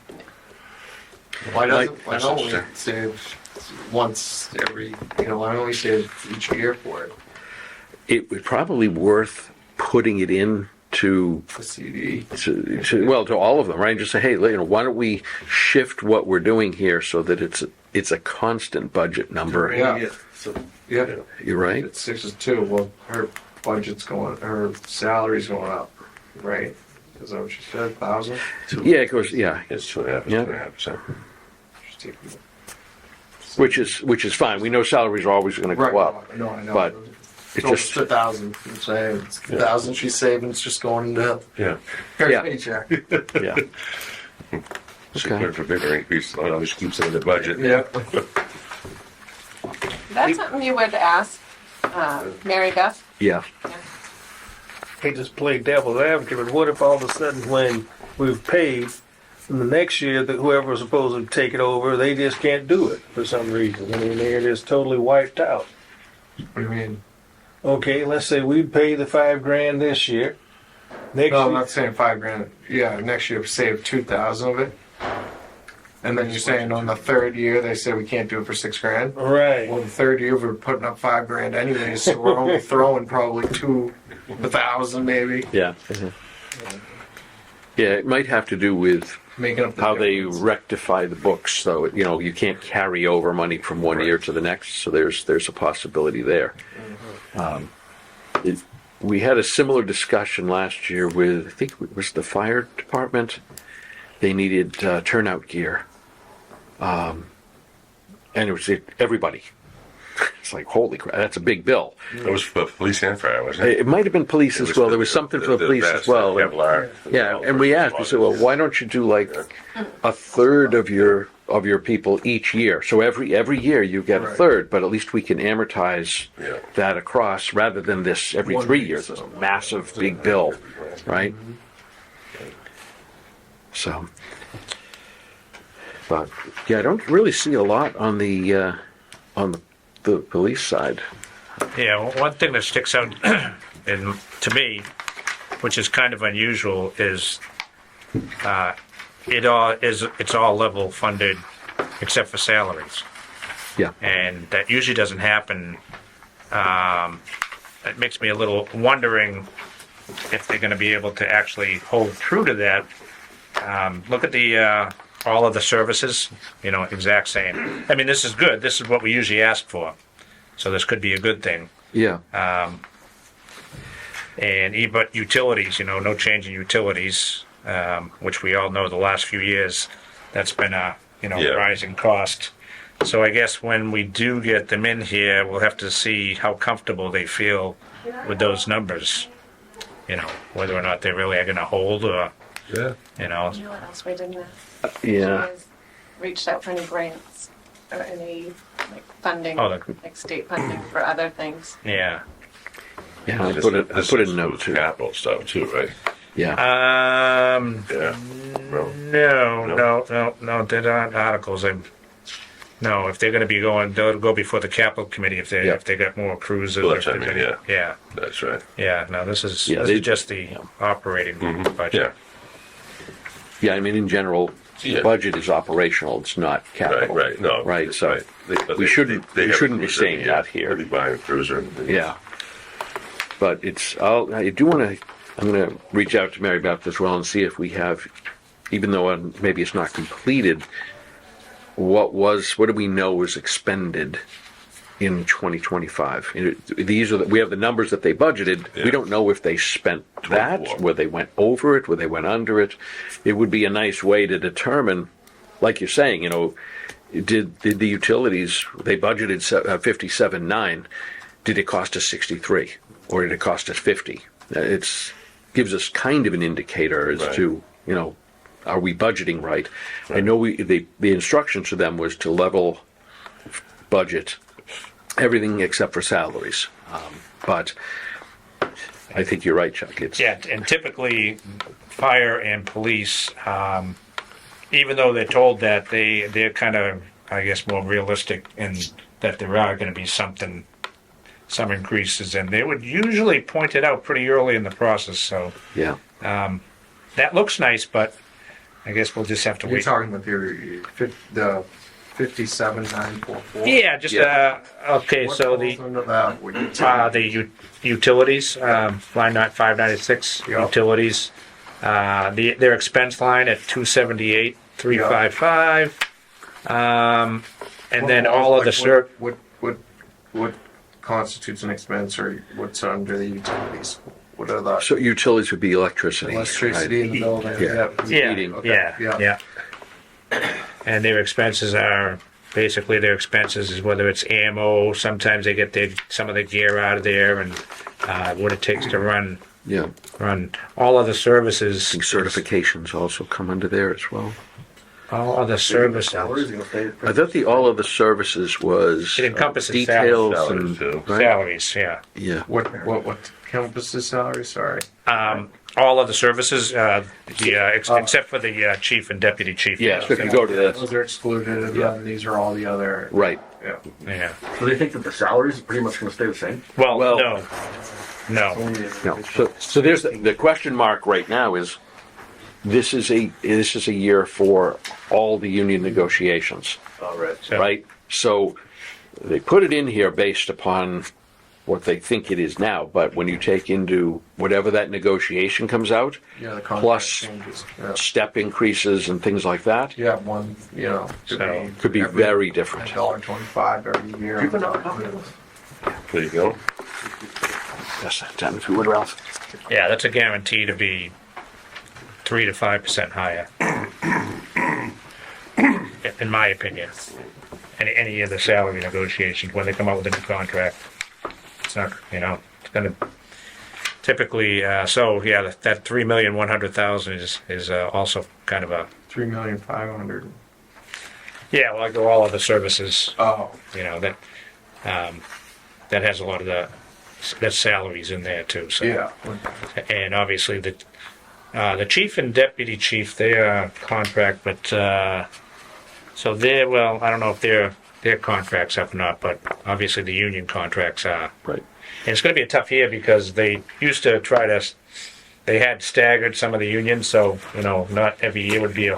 [SPEAKER 6] Why
[SPEAKER 5] That's
[SPEAKER 6] don't we
[SPEAKER 5] interesting.
[SPEAKER 6] save once every, why don't we save each year for it?
[SPEAKER 1] It would probably worth putting it in to
[SPEAKER 6] The CD.
[SPEAKER 1] to all of them, right? Just say, hey, why don't we shift what we're doing here so that it's a constant budget number.
[SPEAKER 6] Yeah.
[SPEAKER 2] So,
[SPEAKER 6] Yeah.
[SPEAKER 1] You're right.
[SPEAKER 6] It's 6 is 2. Well, her her salary's going up, right? Is that what she said? 1,000?
[SPEAKER 1] Yeah, it goes. Yeah,
[SPEAKER 5] It's 2.5%.
[SPEAKER 1] Yeah.
[SPEAKER 5] 2.5%.
[SPEAKER 6] She's taking-
[SPEAKER 1] which is fine. We know salaries are always going to go up.
[SPEAKER 6] No, I know.
[SPEAKER 1] but it's
[SPEAKER 6] So
[SPEAKER 1] just-
[SPEAKER 6] it's 1,000. I'm saying it's 1,000 she's saving. It's just going into
[SPEAKER 5] Yeah.
[SPEAKER 6] her
[SPEAKER 1] Yeah.
[SPEAKER 6] paycheck.
[SPEAKER 1] Yeah.
[SPEAKER 5] So
[SPEAKER 1] Okay.
[SPEAKER 5] for bigger increase, I always keep saying the budget.
[SPEAKER 6] Yeah.
[SPEAKER 4] That's something you would ask Mary Beth.
[SPEAKER 1] Yeah.
[SPEAKER 7] He just played devil's advocate, but what if all of a sudden when we've paid, in the next year that whoever's supposed to take it over, they just can't do it for some reason. I mean, they're just totally wiped out.
[SPEAKER 6] What do you mean?
[SPEAKER 7] Okay, let's say we pay the $5,000 this year. Next
[SPEAKER 6] No, I'm
[SPEAKER 7] year,
[SPEAKER 6] not saying $5,000. Yeah, next year save 2,000 of it. And then you're saying on the third year they say we can't do it for $6,000.
[SPEAKER 7] right?
[SPEAKER 6] Well, the third year we're putting up $5,000 anyways, so we're only throwing probably 2,000 maybe,
[SPEAKER 1] Yeah. Yeah, it might have to do with
[SPEAKER 6] making up the
[SPEAKER 1] how they
[SPEAKER 6] difference.
[SPEAKER 1] rectify the books. So you can't carry over money from one year to the next. So there's a possibility there. We had a similar discussion last year with, I think it was the fire department. They needed turnout gear, and it was everybody. It's like, holy crap, that's a big bill.
[SPEAKER 5] That was for police and fire, wasn't it?
[SPEAKER 1] It might have been police as well. There was something for the police as well.
[SPEAKER 5] Kevlar.
[SPEAKER 1] Yeah, and we asked, we said, well, why don't you do like a third of your people each year? So every year you get a
[SPEAKER 6] Right.
[SPEAKER 1] third, but at least we can amortize
[SPEAKER 5] Yeah.
[SPEAKER 1] that across rather than this every 3 years. It's a massive big bill, right? So, but yeah, I don't really see a lot on the police side.
[SPEAKER 3] Yeah, one thing that sticks out in, to me, which is kind of unusual, is it's all level funded except for salaries,
[SPEAKER 1] Yeah,
[SPEAKER 3] and that usually doesn't happen. It makes me a little wondering if they're going to be able to actually hold true to that. Look at the all of the services, exact same. I mean, this is good. This is what we usually ask for, so this could be a good thing.
[SPEAKER 1] yeah.
[SPEAKER 3] But utilities, no change in utilities, which we all know the last few years, that's been a
[SPEAKER 5] Yeah.
[SPEAKER 3] rising cost. So I guess when we do get them in here, we'll have to see how comfortable they feel with those numbers. Whether or not they really are going to hold, or
[SPEAKER 5] Yeah.
[SPEAKER 4] You know what else we didn't ask?
[SPEAKER 1] Yeah.
[SPEAKER 4] She has reached out for any grants or any funding,
[SPEAKER 3] Oh,
[SPEAKER 4] like state funding for other things.
[SPEAKER 3] yeah.
[SPEAKER 1] Yeah, I put a note too.
[SPEAKER 5] Capital stuff too, right?
[SPEAKER 1] Yeah.
[SPEAKER 5] Yeah.
[SPEAKER 3] No, they're not articles. No, if they're going to be going, they'll go before the capital committee if they
[SPEAKER 1] Yeah.
[SPEAKER 3] if they got more cruisers.
[SPEAKER 5] Well,
[SPEAKER 3] or
[SPEAKER 5] that's
[SPEAKER 3] if
[SPEAKER 5] what I
[SPEAKER 3] there's
[SPEAKER 5] mean,
[SPEAKER 3] any- yeah,
[SPEAKER 5] That's right.
[SPEAKER 3] yeah. No, this is
[SPEAKER 1] Yeah,
[SPEAKER 3] this
[SPEAKER 1] they-
[SPEAKER 3] is just the operating budget.
[SPEAKER 5] Yeah.
[SPEAKER 1] Yeah, I mean, in general,
[SPEAKER 5] Yeah.
[SPEAKER 1] budget is operational, it's not
[SPEAKER 5] Right,
[SPEAKER 1] capital.
[SPEAKER 5] right, no.
[SPEAKER 1] Right, so
[SPEAKER 5] But
[SPEAKER 1] we shouldn't
[SPEAKER 5] they
[SPEAKER 1] be
[SPEAKER 5] have a cruiser,
[SPEAKER 1] saying
[SPEAKER 5] yeah.
[SPEAKER 1] that here.
[SPEAKER 5] They'll be buying a cruiser.
[SPEAKER 1] Yeah. But I do want to, I'm going to reach out to Mary Beth as well and see if we have, even though maybe it's not completed, what do we know was expended in 2025? We have the numbers that they budgeted.
[SPEAKER 5] Yeah.
[SPEAKER 1] We don't know if they spent that,
[SPEAKER 5] 24.
[SPEAKER 1] where they went over it, where they went under it. It would be a nice way to determine, like you're saying, did the utilities, they budgeted 57.9, did it cost us 63 or did it cost us 50? It gives us kind of an indicator as
[SPEAKER 5] Right.
[SPEAKER 1] to, are we budgeting right? I know the instructions to them was to level budget everything except for salaries. But I think you're right, Chuck.
[SPEAKER 3] Yeah, and typically, fire and police, even though they're told that they're kind of, I guess, more realistic in that there are going to be some increases, and they would usually point it out pretty early in the process. So
[SPEAKER 1] Yeah.
[SPEAKER 3] that looks nice, but I guess we'll just have to
[SPEAKER 6] You're
[SPEAKER 3] wait.
[SPEAKER 6] talking with the 57,944.
[SPEAKER 3] Yeah, just okay.
[SPEAKER 6] What
[SPEAKER 3] So
[SPEAKER 6] falls under that? What you
[SPEAKER 3] utilities, line 596,
[SPEAKER 6] Yeah.
[SPEAKER 3] utilities, their expense line at 278,355, and then all of the
[SPEAKER 6] what constitutes an expense, or what's under the utilities? What are the
[SPEAKER 1] So utilities would be electricity.
[SPEAKER 6] electricity in the building?
[SPEAKER 1] Yeah.
[SPEAKER 3] yeah,
[SPEAKER 1] heating.
[SPEAKER 6] Okay.
[SPEAKER 3] yeah,
[SPEAKER 6] Yeah.
[SPEAKER 3] and their expenses are basically is whether it's ammo. Sometimes they get some of the gear out of there, and what it takes to run
[SPEAKER 1] Yeah.
[SPEAKER 3] all of the services.
[SPEAKER 1] I think certifications also come under there as well.
[SPEAKER 3] All of the services.
[SPEAKER 1] I thought all of the services was
[SPEAKER 3] It encompasses
[SPEAKER 1] details
[SPEAKER 5] salaries,
[SPEAKER 1] and
[SPEAKER 5] too.
[SPEAKER 1] right?
[SPEAKER 3] Salaries, yeah.
[SPEAKER 1] Yeah.
[SPEAKER 6] What encompasses salary? Sorry.
[SPEAKER 3] All of the services, except for the chief and deputy chief.
[SPEAKER 1] Yeah. So if you go to
[SPEAKER 6] Those
[SPEAKER 1] this,
[SPEAKER 6] are excluded, and
[SPEAKER 1] Yeah.
[SPEAKER 6] then these are all the other.
[SPEAKER 1] right.
[SPEAKER 6] Yeah.
[SPEAKER 3] Yeah.
[SPEAKER 9] So they think that the salaries are pretty much going to stay the same?
[SPEAKER 3] Well,
[SPEAKER 1] Well-
[SPEAKER 3] no.
[SPEAKER 1] No. So there's the question mark right now is this is a year for all the union negotiations,
[SPEAKER 9] All right.
[SPEAKER 3] So-
[SPEAKER 1] right? So they put it in here based upon what they think it is now, but when you take into whatever that negotiation comes out,
[SPEAKER 6] Yeah, the contract
[SPEAKER 1] plus
[SPEAKER 6] changes. Yeah.
[SPEAKER 1] step increases and things like that,
[SPEAKER 6] You have one,
[SPEAKER 1] could be very different.
[SPEAKER 6] $1.25 every year.
[SPEAKER 9] You can not copy this?
[SPEAKER 5] There you go.
[SPEAKER 1] Yes, that if you would, Ralph.
[SPEAKER 3] Yeah, that's a guarantee to be 3 to 5% higher, in my opinion. Any of the salary negotiations when they come out with a new contract, it's not, it's going to typically. That 3,100,000 is also kind of a.
[SPEAKER 6] 3,500,000.
[SPEAKER 3] Yeah, well, I go all of the services.
[SPEAKER 6] Oh,
[SPEAKER 3] That has a lot of that salaries in there too. So.
[SPEAKER 6] yeah.
[SPEAKER 3] And obviously the chief and deputy chief, they are contract, but so they're, well, I don't know if their contracts up or not, but obviously the union contracts are.
[SPEAKER 1] Right.
[SPEAKER 3] And it's going to be a tough year because they used to they had staggered some of the unions, so not every year would be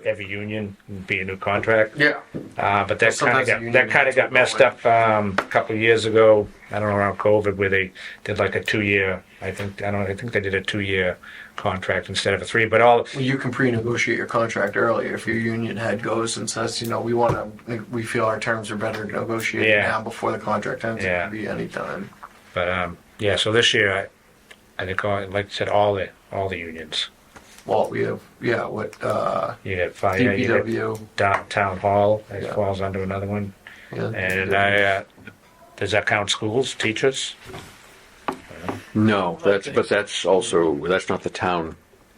[SPEAKER 3] every union would be a new contract.
[SPEAKER 6] Yeah.
[SPEAKER 3] But that
[SPEAKER 6] Sometimes the union
[SPEAKER 3] kind of got messed up a couple of years ago. I don't know, around COVID, where they did like a 2-year. I think they did a 2-year contract instead of a 3. But
[SPEAKER 6] Well, you can pre-negotiate your contract earlier if your union head goes and says, we feel our terms are better negotiated
[SPEAKER 3] Yeah.
[SPEAKER 6] now before the contract ends.
[SPEAKER 3] Yeah.
[SPEAKER 6] It can be any time.
[SPEAKER 3] But so this year, I think, like I said, all the unions.
[SPEAKER 6] Well, we have,
[SPEAKER 3] You have fire, you have
[SPEAKER 6] DPW.
[SPEAKER 3] town hall. It
[SPEAKER 6] Yeah.
[SPEAKER 3] falls under another one.
[SPEAKER 6] Yeah,
[SPEAKER 3] And does that count schools, teachers?
[SPEAKER 1] No, that's also not the town.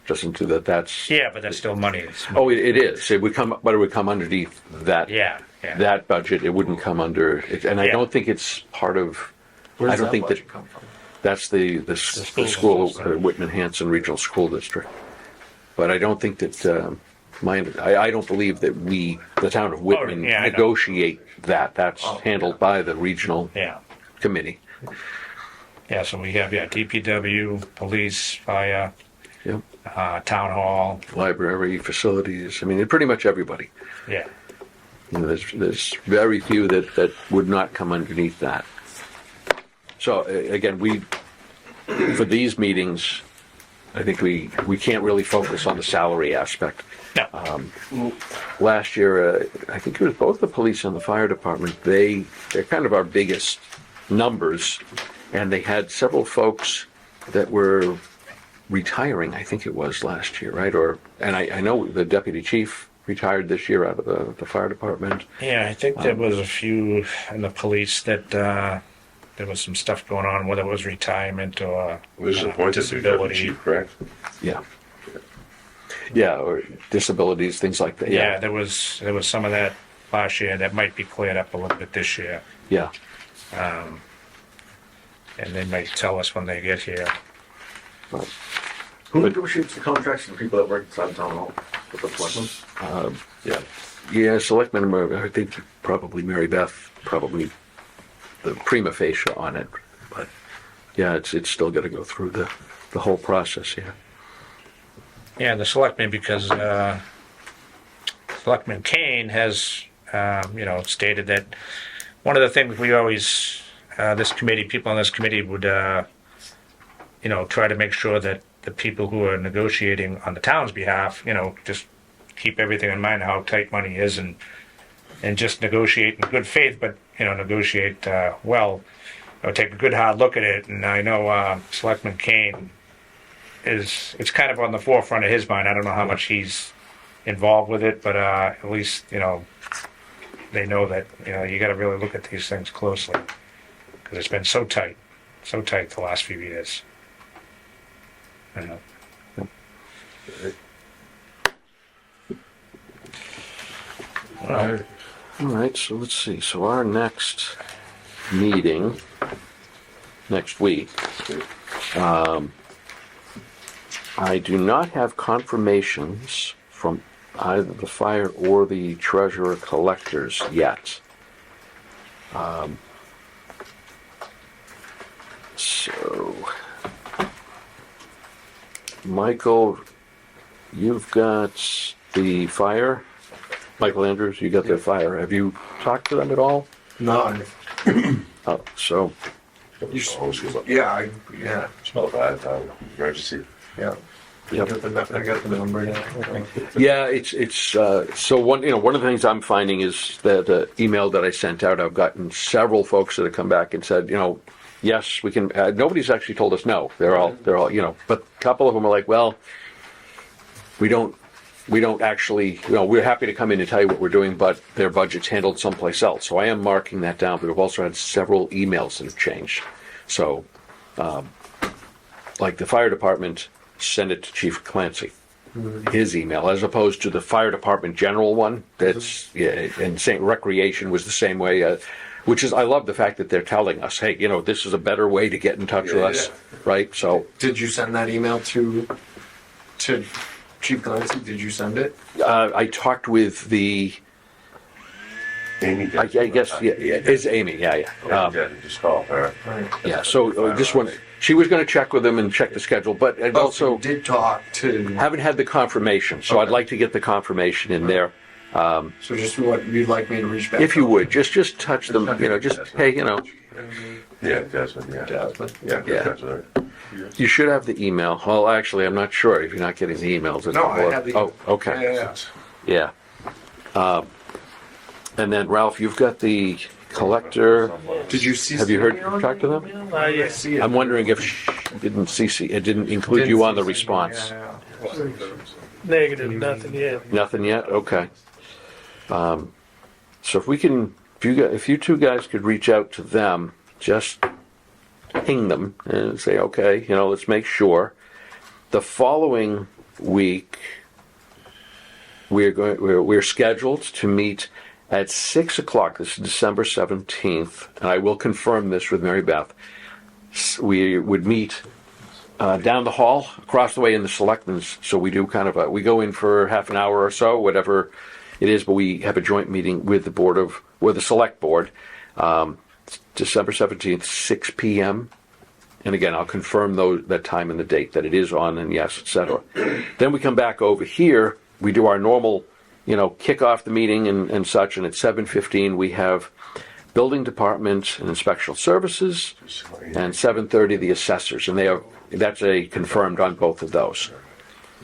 [SPEAKER 1] Doesn't do that. That's
[SPEAKER 3] Yeah, but that's still money.
[SPEAKER 1] oh, it is. It would come, but it would come underneath that.
[SPEAKER 3] Yeah.
[SPEAKER 1] That budget. It wouldn't come under it, and I
[SPEAKER 3] Yeah.
[SPEAKER 1] don't think it's part of.
[SPEAKER 6] Where's
[SPEAKER 1] I don't
[SPEAKER 6] that
[SPEAKER 1] think that
[SPEAKER 6] budget come from?
[SPEAKER 1] that's the school,
[SPEAKER 3] system.
[SPEAKER 1] Whitman Hanson Regional School District. But I don't think that I don't believe that the town of Whitman,
[SPEAKER 3] yeah, I know.
[SPEAKER 1] negotiate that. That's handled by the regional
[SPEAKER 3] Yeah.
[SPEAKER 1] committee.
[SPEAKER 3] Yeah, so we have DPW, police, fire,
[SPEAKER 1] Yep.
[SPEAKER 3] Town hall.
[SPEAKER 1] Library, facilities, I mean, pretty much everybody.
[SPEAKER 3] Yeah.
[SPEAKER 1] You know, there's very few that would not come underneath that. So again, for these meetings, I think we can't really focus on the salary aspect.
[SPEAKER 3] No.
[SPEAKER 1] Last year, I think it was both the police and the fire department. They're kind of our biggest numbers, and they had several folks that were retiring. I think it was last year, right? And I know the deputy chief retired this year out of the fire department.
[SPEAKER 3] Yeah, I think there was a few in the police that there was some stuff going on, whether it was retirement or
[SPEAKER 5] Was appointed to deputy chief, correct?
[SPEAKER 1] Yeah. Yeah, or disabilities, things like that.
[SPEAKER 3] Yeah, there was some of that last year that might be cleared up a little bit this year,
[SPEAKER 1] Yeah.
[SPEAKER 3] and they might tell us when they get here.
[SPEAKER 1] Right.
[SPEAKER 9] Who negotiates the contracts for the people that work inside town hall? With the selectmen?
[SPEAKER 5] Yeah.
[SPEAKER 1] Yeah, selectmen, I think probably Mary Beth, probably the prima facie on it. But yeah, it's still got to go through the whole process, yeah.
[SPEAKER 3] Yeah, the selectmen, because Selectman Kane has, stated that one of the things we always, people on this committee would, try to make sure that the people who are negotiating on the town's behalf, just keep everything in mind how tight money is and just negotiate in good faith, but, negotiate well, or take a good hard look at it. And I know Selectman Kane it's kind of on the forefront of his mind. I don't know how much he's involved with it, but at least they know that you got to really look at these things closely because it's been so tight the last few years. I know.
[SPEAKER 1] All right, so let's see. So our next meeting next week, I do not have confirmations from either the fire or the treasurer collectors yet. So, Michael, you've got the fire. Michael Andrews, you got the fire. Have you talked to them at all?
[SPEAKER 6] No.
[SPEAKER 1] Oh, so,
[SPEAKER 6] Yeah.
[SPEAKER 5] Smell bad, emergency.
[SPEAKER 6] Yeah.
[SPEAKER 1] yep.
[SPEAKER 6] I got the number now.
[SPEAKER 1] Yeah, it's so one of the things I'm finding is that the email that I sent out, I've gotten several folks that have come back and said, yes, we can. Nobody's actually told us no. They're all, but a couple of them are like, well, we don't actually, we're happy to come in and tell you what we're doing, but their budget's handled someplace else. So I am marking that down, but we've also had several emails that have changed. So, like the fire department, send it to Chief Clancy, his email, as opposed to the fire department general one. That's, and same, recreation was the same way, which is, I love the fact that they're telling us, hey, this is a better way to get in touch with us, right? So,
[SPEAKER 6] Did you send that email to Chief Clancy? Did you send it?
[SPEAKER 1] I talked with the,
[SPEAKER 5] Amy.
[SPEAKER 1] I guess, it's Amy, yeah.
[SPEAKER 5] Just call her.
[SPEAKER 1] Yeah, so this one, she was going to check with them and check the schedule, but I'd also
[SPEAKER 6] You did talk to.
[SPEAKER 1] haven't had the confirmation, so I'd
[SPEAKER 6] Okay.
[SPEAKER 1] like to get the confirmation in there.
[SPEAKER 6] So just what you'd like me to reach back.
[SPEAKER 1] If you would, just touch them, just, hey,
[SPEAKER 5] Yeah, Desmond, yeah.
[SPEAKER 6] Desmond.
[SPEAKER 5] Yeah,
[SPEAKER 1] Yeah.
[SPEAKER 5] Desmond.
[SPEAKER 1] you should have the email. Well, actually, I'm not sure if you're not getting the emails.
[SPEAKER 6] No, I have the.
[SPEAKER 1] Oh, okay.
[SPEAKER 6] Yeah.
[SPEAKER 1] Yeah. And then, Ralph, you've got the collector.
[SPEAKER 6] Did you see?
[SPEAKER 1] Have you talked to them?
[SPEAKER 7] Yes.
[SPEAKER 6] See it.
[SPEAKER 1] I'm wondering if it didn't include you on the response.
[SPEAKER 7] Negative, nothing yet.
[SPEAKER 1] Nothing yet? Okay. So if you two guys could reach out to them, just ping them and say, okay, let's make sure. The following week, we're scheduled to meet at 6 o'clock. This is December 17th, and I will confirm this with Mary Beth. We would meet down the hall, across the way in the selectmen's. So we do we go in for half an hour or so, whatever it is, but we have a joint meeting with the select board, December 17th, 6 p.m. And again, I'll confirm that time and the date that it is on, and yes, etc. Then we come back over here. We do our normal, kick off the meeting and such. And at 7:15 we have building department and inspectional services, and 7:30 the assessors, and that's a confirmed on both of those.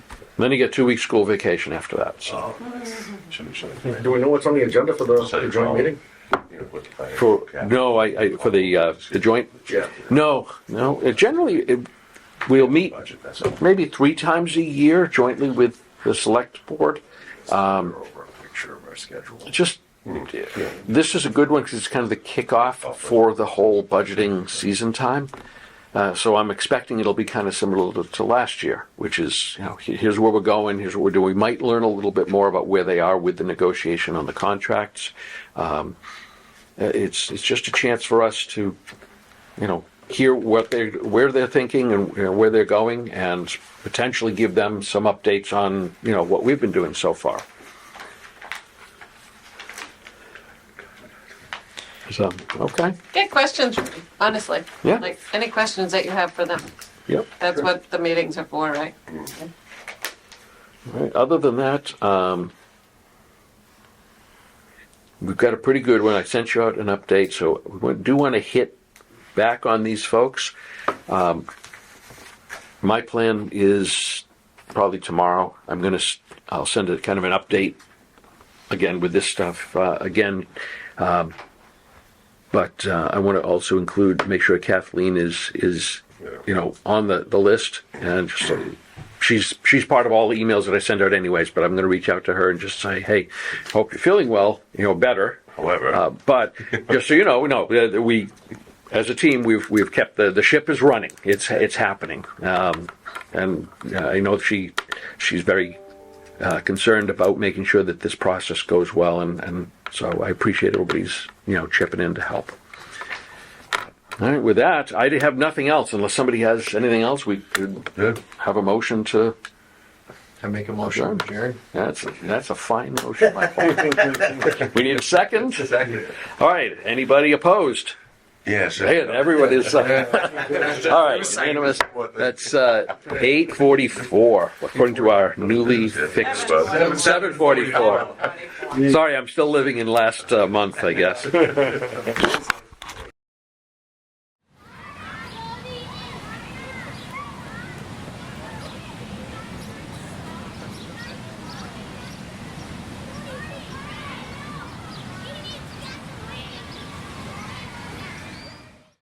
[SPEAKER 1] And then you get 2 weeks school vacation after that. So.
[SPEAKER 9] Do we know what's on the agenda for the joint meeting?
[SPEAKER 1] For the joint.
[SPEAKER 9] Yeah.
[SPEAKER 1] No. We'll meet maybe 3 times a year jointly with the select board. Just this is a good one because it's kind of the kickoff for the whole budgeting season time. So I'm expecting it'll be kind of similar to last year, which is, here's where we're going, here's what we're doing. We might learn a little bit more about where they are with the negotiation on the contracts. It's just a chance for us to, hear where they're thinking and where they're going, and potentially give them some updates on, what we've been doing so far. So, okay.
[SPEAKER 4] Get questions, honestly.
[SPEAKER 1] Yeah.
[SPEAKER 4] Like any questions that you have for them.
[SPEAKER 1] Yep.
[SPEAKER 4] That's what the meetings are for, right?
[SPEAKER 1] All right. Other than that, we've got a pretty good one. I sent you out an update, so we do want to hit back on these folks. My plan is probably tomorrow. I'll send a kind of an update again with this stuff But I want to also make sure Kathleen is on the list, and she's part of all the emails that I send out anyways. But I'm going to reach out to her and just say, hey, hope you're feeling well, better.
[SPEAKER 5] However,
[SPEAKER 1] but just so you know, we as a team we've kept the ship is running. It's happening, and I know she's very concerned about making sure that this process goes well, and so I appreciate everybody's chipping in to help. All right, with that, I have nothing else unless somebody has anything else. We could have a motion to.
[SPEAKER 6] I make a motion, Jerry.
[SPEAKER 1] That's a fine motion. We need a second. All right. Anybody opposed?
[SPEAKER 5] yes.
[SPEAKER 1] Man, everyone is. All right, unanimous. That's 8:44, according to our newly fixed 7:44. Sorry, I'm still living in last month, I guess.